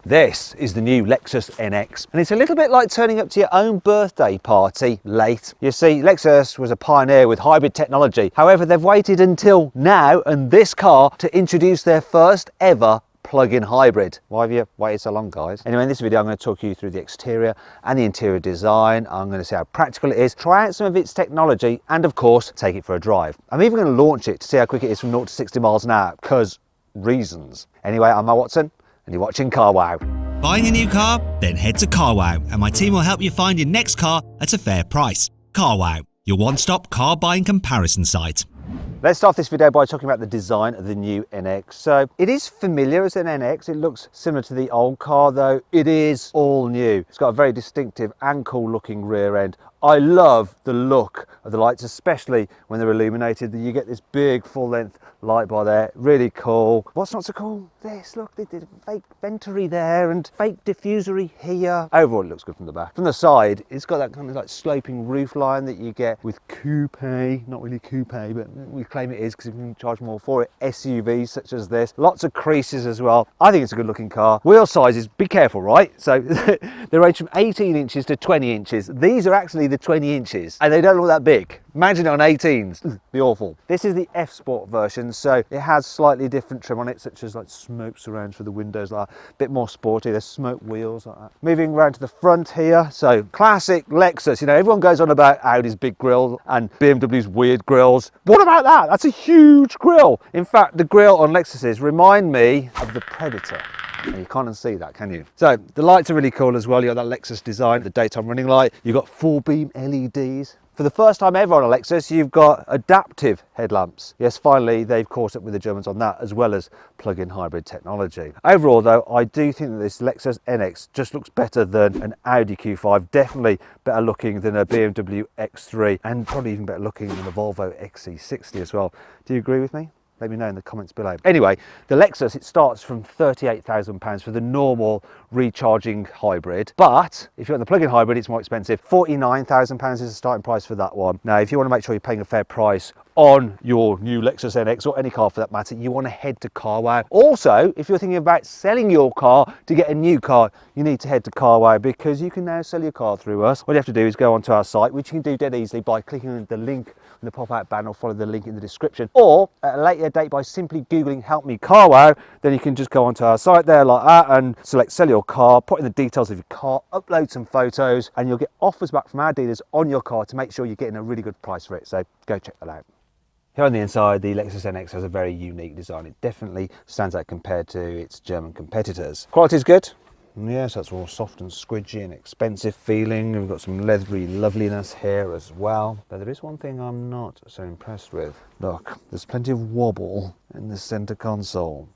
This is the new Lexus NX, and it's a little bit like turning up to your own birthday party late. You see, Lexus was a pioneer with hybrid technology. However, they've waited until now and this car to introduce their first ever plug-in hybrid. Why have you waited so long, guys? Anyway, in this video I'm going to talk you through the exterior and the interior design. I'm going to see how practical it is, try out some of its technology, and of course take it for a drive. I'm even going to launch it to see how quick it is from 0 to 60 miles an hour, because reasons. Anyway, I'm Matt Watson and you're watching CarWow. Buying a new car? Then head to CarWow and my team will help you find your next car at a fair price. CarWow, your one-stop car buying comparison site. Let's start this video by talking about the design of the new NX. So it is familiar as an NX. It looks similar to the old car, though it is all new. It's got a very distinctive and cool looking rear end. I love the look of the lights, especially when they're illuminated. You get this big full length light bar there, really cool. What's not so cool? This, look, there's a fake ventory there and fake diffusery here. Overall it looks good from the back. From the side, it's got that kind of like sloping roof line that you get with coupe, not really coupe, but we claim it is because you can charge more for it. SUVs such as this, lots of creases as well. I think it's a good looking car. Wheel sizes, be careful, right? So they range from 18 inches to 20 inches. These are actually the 20 inches and they don't look that big. Imagine it on 18s, be awful. This is the F Sport version, so it has slightly different trim on it, such as like smoke surrounds for the windows, like a bit more sporty. There's smoke wheels like that. Moving around to the front here, so classic Lexus. You know, everyone goes on about Audi's big grille and BMW's weird grills. What about that? That's a huge grille. In fact, the grille on Lexuses remind me of the Predator. And you can't unsee that, can you? So the lights are really cool as well. You got that Lexus design, the daytime running light. You've got full beam LEDs. For the first time ever on a Lexus, you've got adaptive headlamps. Yes, finally, they've caught up with the Germans on that, as well as plug-in hybrid technology. Overall, though, I do think that this Lexus NX just looks better than an Audi Q5, definitely better looking than a BMW X3, and probably even better looking than the Volvo XC60 as well. Do you agree with me? Let me know in the comments below. Anyway, the Lexus, it starts from £38,000 for the normal recharging hybrid. But if you want the plug-in hybrid, it's more expensive. £49,000 is the starting price for that one. Now, if you want to make sure you're paying a fair price on your new Lexus NX or any car for that matter, you want to head to CarWow. Also, if you're thinking about selling your car to get a new car, you need to head to CarWow because you can now sell your car through us. All you have to do is go onto our site, which you can do dead easily by clicking on the link in the pop-out banner or follow the link in the description, or at a later date by simply googling help me CarWow. Then you can just go onto our site there like that and select sell your car, put in the details of your car, upload some photos, and you'll get offers back from our dealers on your car to make sure you're getting a really good price for it. So go check that out. Here on the inside, the Lexus NX has a very unique design. It definitely stands out compared to its German competitors. Quality is good. Yes, that's all soft and squidgy and expensive feeling. We've got some leathery loveliness here as well. But there is one thing I'm not so impressed with. Look, there's plenty of wobble in the center console.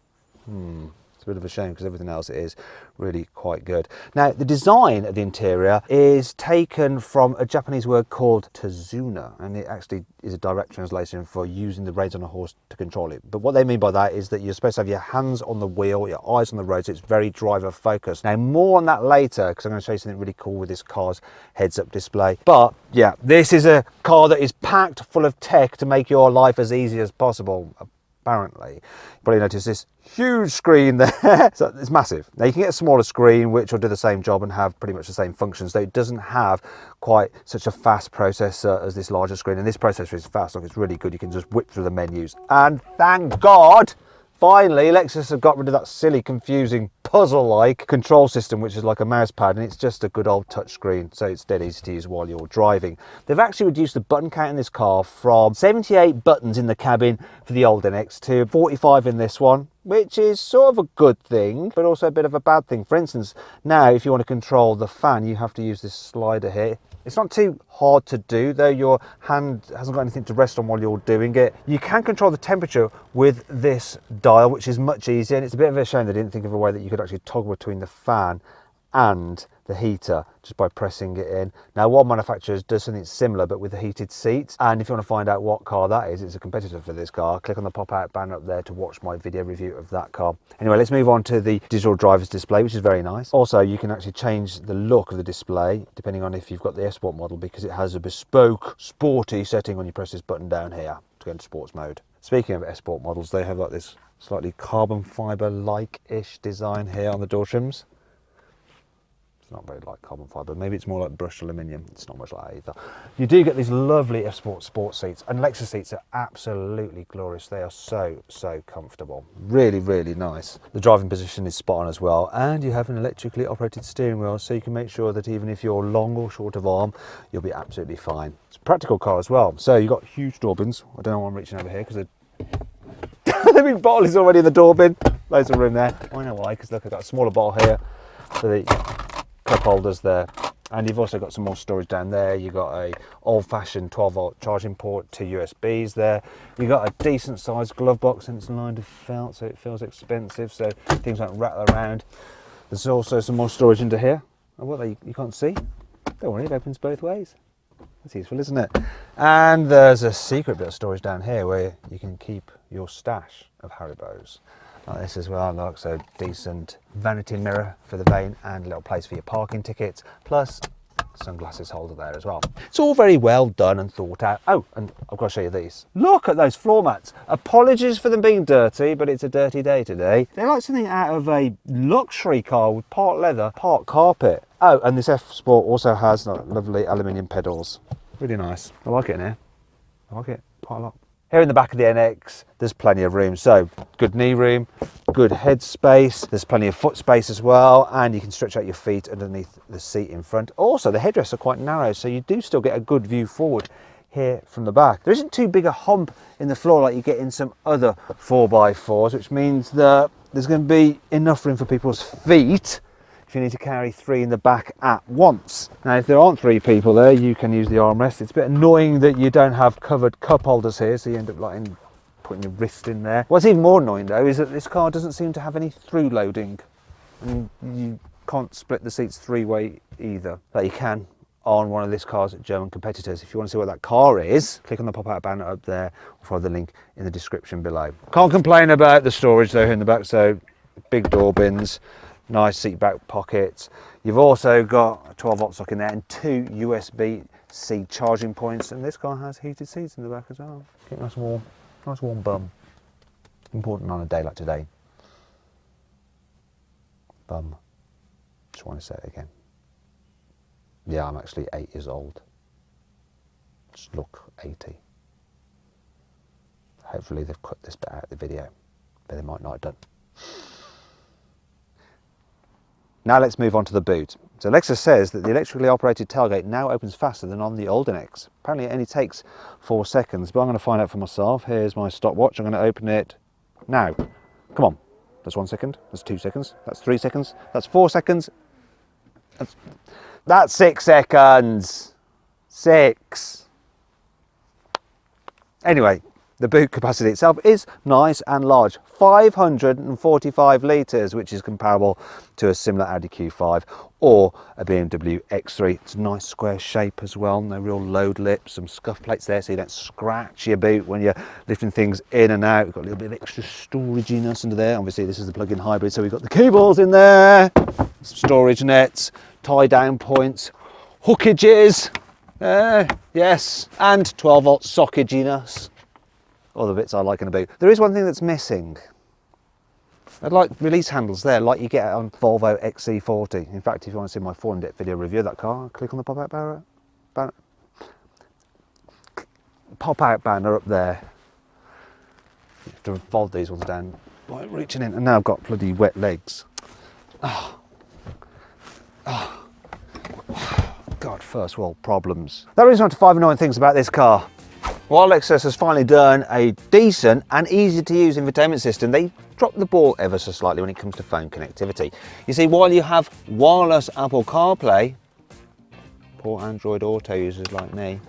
It's a bit of a shame because everything else is really quite good. Now, the design of the interior is taken from a Japanese word called tazuna, and it actually is a direct translation for using the reins on a horse to control it. But what they mean by that is that you're supposed to have your hands on the wheel, your eyes on the road, so it's very driver focused. Now, more on that later because I'm going to show you something really cool with this car's heads-up display. But yeah, this is a car that is packed full of tech to make your life as easy as possible. Apparently, you probably notice this huge screen there. So it's massive. Now you can get a smaller screen which will do the same job and have pretty much the same functions, though it doesn't have quite such a fast processor as this larger screen. And this processor is fast, like it's really good. You can just whip through the menus. And thank God, finally, Lexus have got rid of that silly, confusing, puzzle-like control system, which is like a mouse pad, and it's just a good old touchscreen, so it's dead easy to use while you're driving. They've actually reduced the button count in this car from 78 buttons in the cabin for the old NX to 45 in this one, which is sort of a good thing, but also a bit of a bad thing. For instance, now if you want to control the fan, you have to use this slider here. It's not too hard to do, though. Your hand hasn't got anything to rest on while you're doing it. You can control the temperature with this dial, which is much easier, and it's a bit of a shame they didn't think of a way that you could actually toggle between the fan and the heater just by pressing it in. Now, one manufacturer does something similar but with the heated seats, and if you want to find out what car that is, it's a competitor for this car. Click on the pop-out banner up there to watch my video review of that car. Anyway, let's move on to the digital driver's display, which is very nice. Also, you can actually change the look of the display depending on if you've got the S Sport model, because it has a bespoke sporty setting when you press this button down here to go into sports mode. Speaking of S Sport models, they have like this slightly carbon fibre like-ish design here on the door trims. It's not very like carbon fibre. Maybe it's more like brushed aluminium. It's not much like that either. You do get these lovely F-Sport sport seats, and Lexus seats are absolutely glorious. They are so comfortable. Really, really nice. The driving position is spot on as well, and you have an electrically operated steering wheel, so you can make sure that even if you're long or short of arm, you'll be absolutely fine. It's a practical car as well. So you've got huge door bins. I don't know why I'm reaching over here because the big bottle is already in the door bin. Loads of room there. I know why, because look, I've got a smaller bottle here for the cup holders there, and you've also got some more storage down there. You've got a old-fashioned 12-volt charging port, 2 USBs there. You've got a decent sized glove box, and it's lined with felt, so it feels expensive, so things won't rattle around. There's also some more storage under here. Oh, what, you can't see? Don't worry, it opens both ways. That's useful, isn't it? And there's a secret bit of storage down here where you can keep your stash of Haribos. Like this as well, look, so decent vanity mirror for the vane and a little place for your parking tickets, plus sunglasses holder there as well. It's all very well done and thought out. Oh, and I've got to show you these. Look at those floor mats. Apologies for them being dirty, but it's a dirty day today. They're like something out of a luxury car with part leather, part carpet. Oh, and this F Sport also has lovely aluminium pedals. Really nice. I like it in here. I like it quite a lot. Here in the back of the NX, there's plenty of room. So good knee room, good head space. There's plenty of foot space as well. And you can stretch out your feet underneath the seat in front. Also, the headrests are quite narrow, so you do still get a good view forward here from the back. There isn't too big a hump in the floor like you get in some other 4x4s, which means that there's going to be enough room for people's feet if you need to carry 3 in the back at once. Now, if there aren't 3 people there, you can use the armrest. It's a bit annoying that you don't have covered cup holders here, so you end up like putting your wrist in there. What's even more annoying though is that this car doesn't seem to have any through loading, and you can't split the seats 3-way either, like you can on one of this car's German competitors. If you want to see what that car is, click on the pop-out banner up there, or follow the link in the description below. Can't complain about the storage though here in the back, so big door bins, nice seat back pockets. You've also got a 12-volt socket in there and 2 USB-C charging points, and this car has heated seats in the back as well. Keep nice warm bum. Important on a day like today. Bum. Just want to say it again. Yeah, I'm actually 8 years old. Just look 80. Hopefully they've cut this bit out of the video, but they might not have done. Now let's move on to the boot. So Lexus says that the electrically operated tailgate now opens faster than on the old NX. Apparently it only takes 4 seconds, but I'm going to find out for myself. Here's my stopwatch. I'm going to open it now. Come on. That's 1 second. That's 2 seconds. That's 3 seconds. That's 4 seconds. That's 6 seconds. 6. Anyway, the boot capacity itself is nice and large, 545 litres, which is comparable to a similar Audi Q5 or a BMW X3. It's a nice square shape as well, no real load lips, some scuff plates there so you don't scratch your boot when you're lifting things in and out. We've got a little bit of extra storaginess under there. Obviously this is the plug-in hybrid, so we've got the cables in there, storage nets, tie down points, hookages, yes, and 12-volt sockaginess. All the bits I like in a boot. There is one thing that's missing. I'd like release handles there, like you get on Volvo XC40. In fact, if you want to see my full in-depth video review of that car, click on the pop-out banner up there. You have to fold these ones down by reaching in, and now I've got bloody wet legs. God, first world problems. That brings me on to 5 annoying things about this car. While Lexus has finally done a decent and easy to use infotainment system, they dropped the ball ever so slightly when it comes to phone connectivity. You see, while you have wireless Apple CarPlay, poor Android Auto users like me,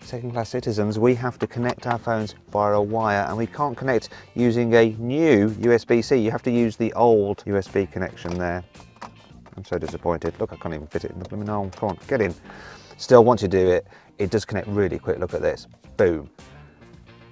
second-class citizens, we have to connect our phones via a wire, and we can't connect using a new USB-C. You have to use the old USB connection there. I'm so disappointed. Look, I can't even fit it in the blooming hole. Come on, get in. Still, once you do it, it does connect really quick. Look at this. Boom.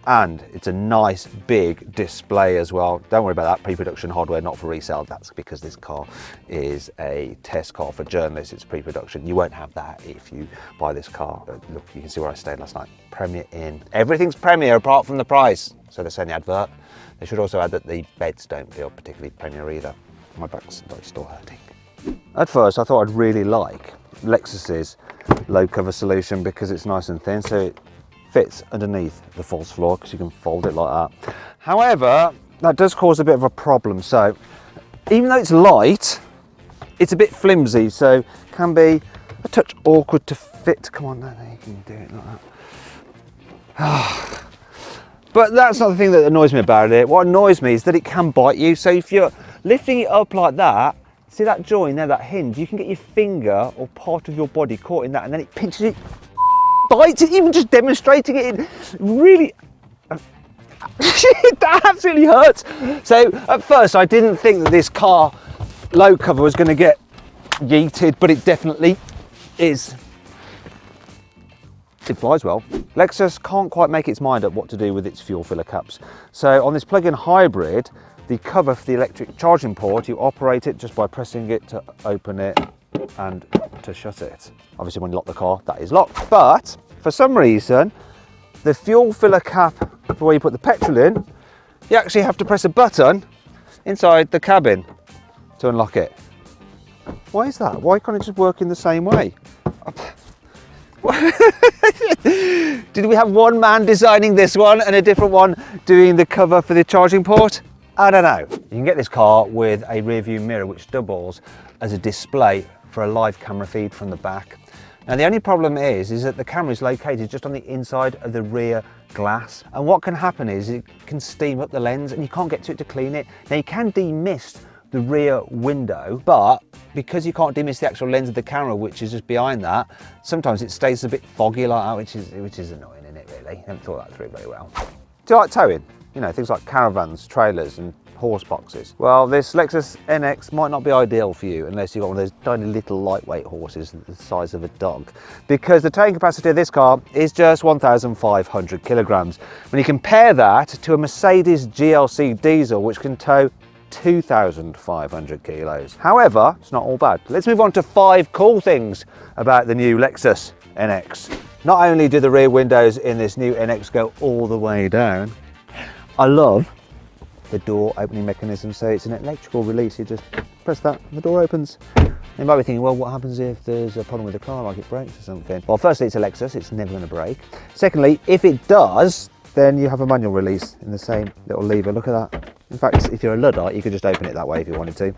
And it's a nice big display as well. Don't worry about that, pre-production hardware, not for resale. That's because this car is a test car for journalists. It's pre-production. You won't have that if you buy this car. Look, you can see where I stayed last night. Premier Inn. Everything's Premier apart from the price. So they say in the advert. They should also add that the beds don't feel particularly Premier either. My back's still hurting. At first I thought I'd really like Lexus's low cover solution because it's nice and thin, so it fits underneath the false floor because you can fold it like that. However, that does cause a bit of a problem. So even though it's light, it's a bit flimsy, so can be a touch awkward to fit. Come on, there you can do it like that. But that's not the thing that annoys me about it. What annoys me is that it can bite you. So if you're lifting it up like that, see that join there, that hinge, you can get your finger or part of your body caught in that, and then it pinches it, bites it, even just demonstrating it, it really, that absolutely hurts. So at first I didn't think that this car low cover was going to get yeeted, but it definitely is. It flies well. Lexus can't quite make its mind up what to do with its fuel filler caps. So on this plug-in hybrid, the cover for the electric charging port, you operate it just by pressing it to open it and to shut it. Obviously when you lock the car, that is locked. But for some reason, the fuel filler cap, for where you put the petrol in, you actually have to press a button inside the cabin to unlock it. Why is that? Why can't it just work in the same way? Did we have one man designing this one and a different one doing the cover for the charging port? I don't know. You can get this car with a rear view mirror which doubles as a display for a live camera feed from the back. Now the only problem is that the camera is located just on the inside of the rear glass, and what can happen is it can steam up the lens and you can't get to it to clean it. Now you can demist the rear window, but because you can't demist the actual lens of the camera, which is just behind that, sometimes it stays a bit foggy like that, which is annoying, isn't it, really? I haven't thought that through very well. Do you like towing? You know, things like caravans, trailers and horse boxes. Well, this Lexus NX might not be ideal for you unless you've got one of those tiny little lightweight horses the size of a dog, because the towing capacity of this car is just 1,500 kilograms. When you compare that to a Mercedes GLC diesel, which can tow 2,500 kilos. However, it's not all bad. Let's move on to 5 cool things about the new Lexus NX. Not only do the rear windows in this new NX go all the way down, I love the door opening mechanism. So it's an electrical release. You just press that and the door opens. You might be thinking, well, what happens if there's a problem with the car, like it breaks or something? Well, firstly, it's a Lexus, it's never going to break. Secondly, if it does, then you have a manual release in the same little lever. Look at that. In fact, if you're a Luddite, you could just open it that way if you wanted to.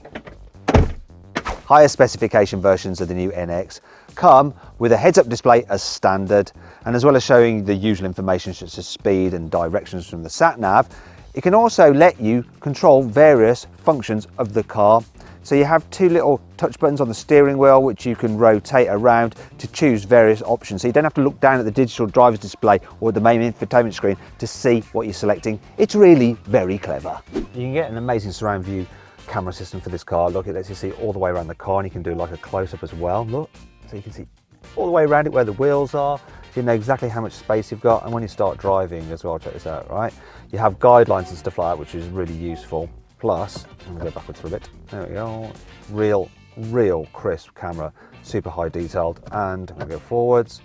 Higher specification versions of the new NX come with a heads-up display as standard, and as well as showing the usual information such as speed and directions from the sat-nav, it can also let you control various functions of the car. So you have 2 little touch buttons on the steering wheel which you can rotate around to choose various options. So you don't have to look down at the digital driver's display or the main infotainment screen to see what you're selecting. It's really very clever. You can get an amazing surround view camera system for this car. Look, it lets you see all the way around the car, and you can do like a close-up as well. Look, so you can see all the way around it where the wheels are. So you know exactly how much space you've got, and when you start driving as well, check this out, right? You have guidelines and stuff like that, which is really useful. Plus, I'm gonna go backwards for a bit. There we go. Real crisp camera, super high detailed. And I'm gonna go forwards.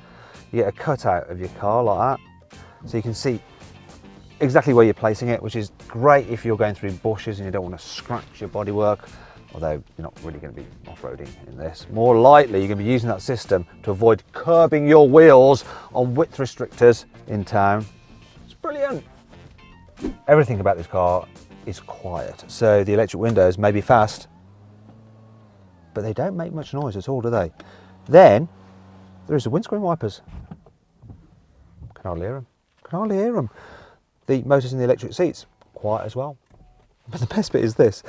You get a cutout of your car like that, so you can see exactly where you're placing it, which is great if you're going through bushes and you don't want to scratch your bodywork. Although you're not really going to be off-roading in this. More likely, you're going to be using that system to avoid curbing your wheels on width restrictors in town. It's brilliant. Everything about this car is quiet. So the electric windows may be fast, but they don't make much noise at all, do they? Then there is the windscreen wipers. Can hardly hear them. Can hardly hear them. The motors in the electric seats, quiet as well. But the best bit is this.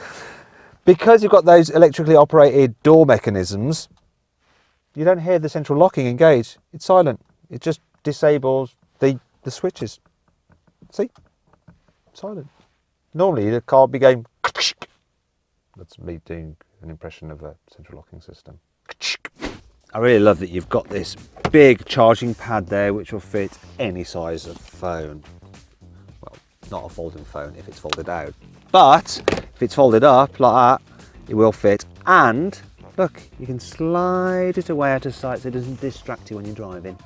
Because you've got those electrically operated door mechanisms, you don't hear the central locking engage. It's silent. It just disables the switches. See? Silent. Normally the car would be going. That's me doing an impression of a central locking system. I really love that you've got this big charging pad there which will fit any size of phone. Well, not a folding phone if it's folded out. But if it's folded up like that, it will fit. And look, you can slide it away out of sight so it doesn't distract you when you're driving.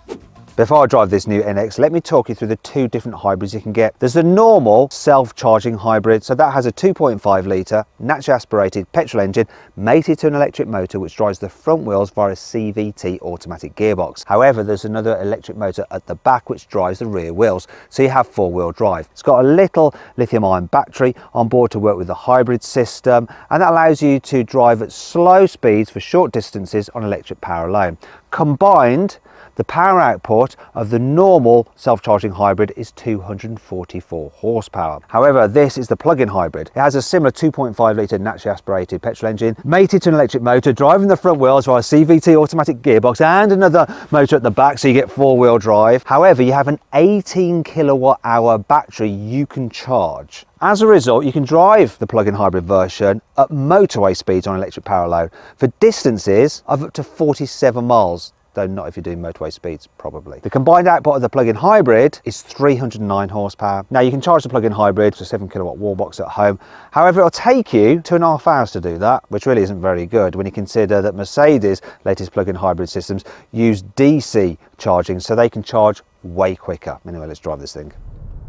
Before I drive this new NX, let me talk you through the two different hybrids you can get. There's the normal self-charging hybrid, so that has a 2.5 litre naturally aspirated petrol engine mated to an electric motor which drives the front wheels via a CVT automatic gearbox. However, there's another electric motor at the back which drives the rear wheels, so you have four-wheel drive. It's got a little lithium-ion battery on board to work with the hybrid system, and that allows you to drive at slow speeds for short distances on electric power alone. Combined, the power output of the normal self-charging hybrid is 244 horsepower. However, this is the plug-in hybrid. It has a similar 2.5 litre naturally aspirated petrol engine mated to an electric motor driving the front wheels via a CVT automatic gearbox and another motor at the back, so you get four-wheel drive. However, you have an 18 kilowatt hour battery you can charge. As a result, you can drive the plug-in hybrid version at motorway speeds on electric power alone for distances of up to 47 miles. Though not if you're doing motorway speeds, probably. The combined output of the plug-in hybrid is 309 horsepower. Now you can charge the plug-in hybrid to a 7 kilowatt wall box at home. However, it'll take you 2.5 hours to do that, which really isn't very good when you consider that Mercedes' latest plug-in hybrid systems use DC charging, so they can charge way quicker. Anyway, let's drive this thing.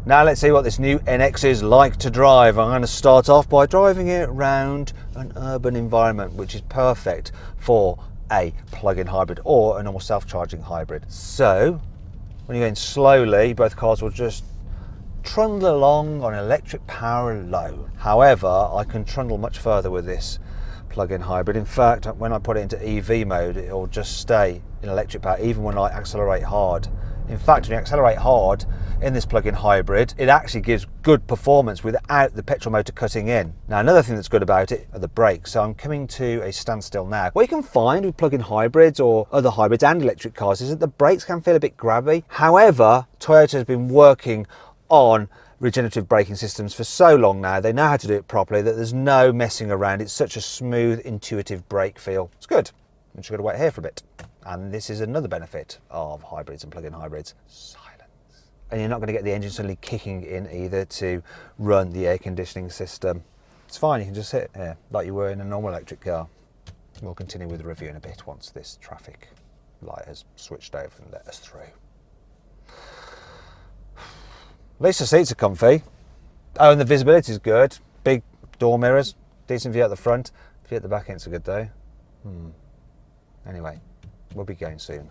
Now let's see what this new NX is like to drive. I'm going to start off by driving it around an urban environment, which is perfect for a plug-in hybrid or a normal self-charging hybrid. So when you're going slowly, both cars will just trundle along on electric power alone. However, I can trundle much further with this plug-in hybrid. In fact, when I put it into EV mode, it will just stay in electric power even when I accelerate hard. In fact, when you accelerate hard in this plug-in hybrid, it actually gives good performance without the petrol motor cutting in. Now, another thing that's good about it are the brakes. So I'm coming to a standstill now. What you can find with plug-in hybrids or other hybrids and electric cars is that the brakes can feel a bit grabby. However, Toyota has been working on regenerative braking systems for so long now, they know how to do it properly, that there's no messing around. It's such a smooth, intuitive brake feel. It's good. I'm just going to wait here for a bit. And this is another benefit of hybrids and plug-in hybrids: silence. And you're not going to get the engine suddenly kicking in either to run the air conditioning system. It's fine, you can just sit here like you were in a normal electric car. We'll continue with the review in a bit once this traffic light has switched over and let us through. At least the seats are comfy. Oh, and the visibility is good. Big door mirrors, decent view at the front. View at the back end's a good day. Anyway, we'll be going soon.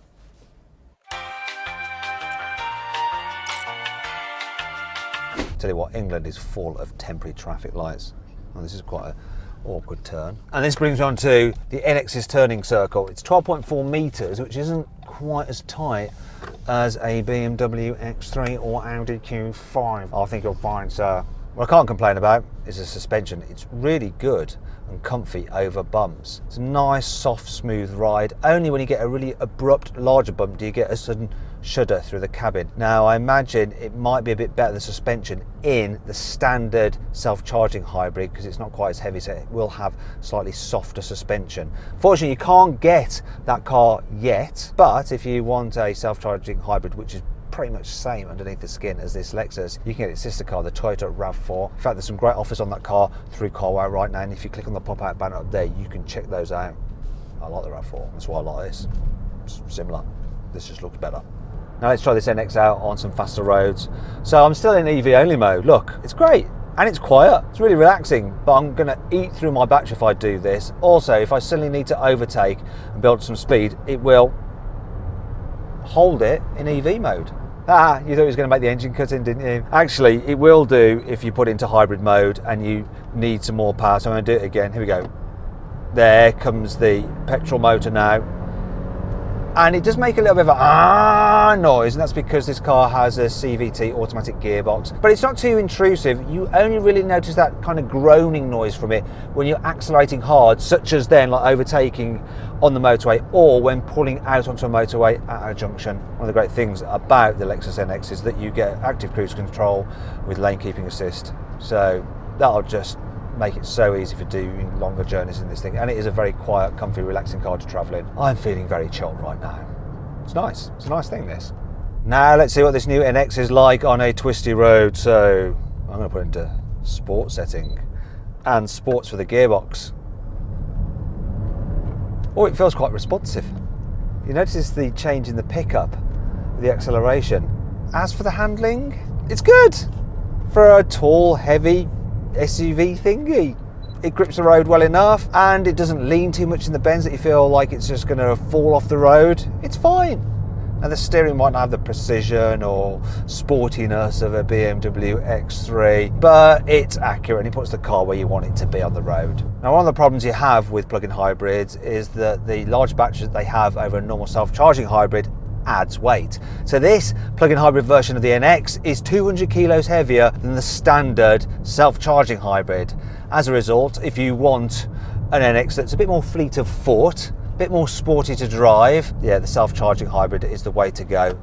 Tell you what, England is full of temporary traffic lights. Well, this is quite an awkward turn. And this brings me on to the NX's turning circle. It's 12.4 metres, which isn't quite as tight as a BMW X3 or Audi Q5. I think you'll find so. What I can't complain about is the suspension. It's really good and comfy over bumps. It's a nice, soft, smooth ride. Only when you get a really abrupt, larger bump do you get a sudden shudder through the cabin. Now, I imagine it might be a bit better, the suspension, in the standard self-charging hybrid because it's not quite as heavy, so it will have slightly softer suspension. Fortunately, you can't get that car yet, but if you want a self-charging hybrid, which is pretty much the same underneath the skin as this Lexus, you can get its sister car, the Toyota RAV4. In fact, there's some great offers on that car through CarWow right now, and if you click on the pop-out banner up there, you can check those out. I like the RAV4, that's why I like this. It's similar, this just looks better. Now let's try this NX out on some faster roads. So I'm still in EV only mode. Look, it's great and it's quiet. It's really relaxing, but I'm gonna eat through my battery if I do this. Also, if I suddenly need to overtake and build some speed, it will hold it in EV mode. Ah, you thought it was going to make the engine cut in, didn't you? Actually, it will do if you put it into hybrid mode and you need some more power. So I'm going to do it again. Here we go. There comes the petrol motor now. And it does make a little bit of a noise, and that's because this car has a CVT automatic gearbox. But it's not too intrusive. You only really notice that kind of groaning noise from it when you're accelerating hard, such as then like overtaking on the motorway or when pulling out onto a motorway at a junction. One of the great things about the Lexus NX is that you get active cruise control with lane keeping assist. So that'll just make it so easy for doing longer journeys in this thing, and it is a very quiet, comfy, relaxing car to travel in. I'm feeling very chilled right now. It's nice. It's a nice thing, this. Now let's see what this new NX is like on a twisty road. So I'm going to put it into sport setting, and sports for the gearbox. Oh, it feels quite responsive. You notice the change in the pickup with the acceleration. As for the handling, it's good. For a tall, heavy SUV thingy, it grips the road well enough and it doesn't lean too much in the bends that you feel like it's just going to fall off the road. It's fine. And the steering might not have the precision or sportiness of a BMW X3, but it's accurate and it puts the car where you want it to be on the road. Now, one of the problems you have with plug-in hybrids is that the large batteries that they have over a normal self-charging hybrid adds weight. So this plug-in hybrid version of the NX is 200 kilos heavier than the standard self-charging hybrid. As a result, if you want an NX that's a bit more fleet of foot, a bit more sporty to drive, yeah, the self-charging hybrid is the way to go.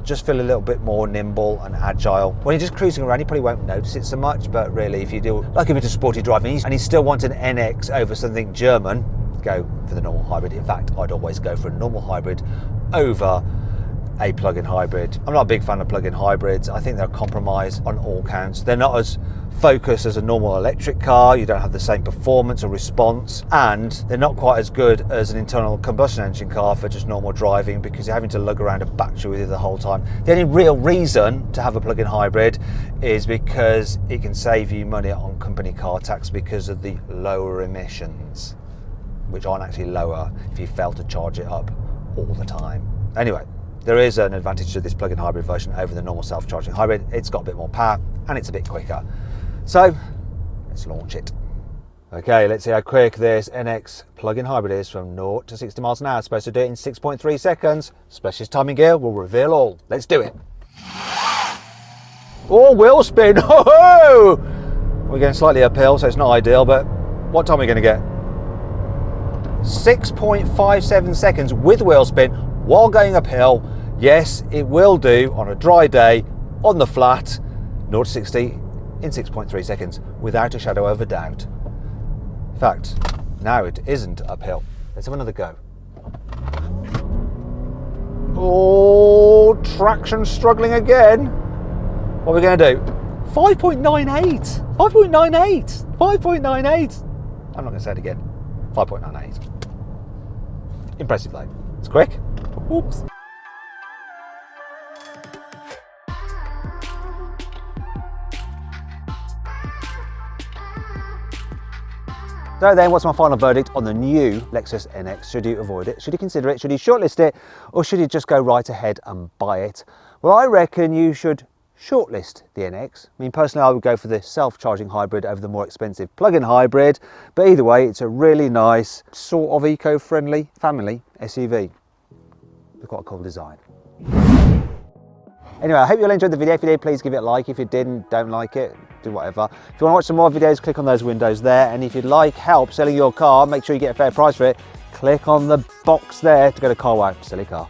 Just feel a little bit more nimble and agile. When you're just cruising around, you probably won't notice it so much, but really, if you do like a bit of sporty driving and you still want an NX over something German, go for the normal hybrid. In fact, I'd always go for a normal hybrid over a plug-in hybrid. I'm not a big fan of plug-in hybrids. I think they're a compromise on all counts. They're not as focused as a normal electric car. You don't have the same performance or response, and they're not quite as good as an internal combustion engine car for just normal driving, because you're having to lug around a battery with you the whole time. The only real reason to have a plug-in hybrid is because it can save you money on company car tax because of the lower emissions, which aren't actually lower if you fail to charge it up all the time. Anyway, there is an advantage to this plug-in hybrid version over the normal self-charging hybrid. It's got a bit more power and it's a bit quicker. So let's launch it. Okay, let's see how quick this NX plug-in hybrid is from 0 to 60 miles an hour. It's supposed to do it in 6.3 seconds. Specialist timing gear will reveal all. Let's do it. Oh, wheel spin. Oh! We're going slightly uphill, so it's not ideal, but what time are we going to get? 6.57 seconds with wheel spin while going uphill. Yes, it will do on a dry day on the flat, 0 to 60 in 6.3 seconds, without a shadow of a doubt. In fact, now it isn't uphill. Let's have another go. Oh, traction struggling again. What are we going to do? 5.98. 5.98. 5.98. I'm not going to say it again. 5.98. Impressive though. It's quick. Oops. So then, what's my final verdict on the new Lexus NX? Should you avoid it? Should you consider it? Should you shortlist it? Or should you just go right ahead and buy it? Well, I reckon you should shortlist the NX. I mean, personally, I would go for the self-charging hybrid over the more expensive plug-in hybrid. But either way, it's a really nice, sort of eco-friendly family SUV. It's got a cool design. Anyway, I hope you all enjoyed the video. If you did, please give it a like. If you didn't, don't like it, do whatever. If you want to watch some more videos, click on those windows there. And if you'd like help selling your car, make sure you get a fair price for it. Click on the box there to go to carwow, silly car.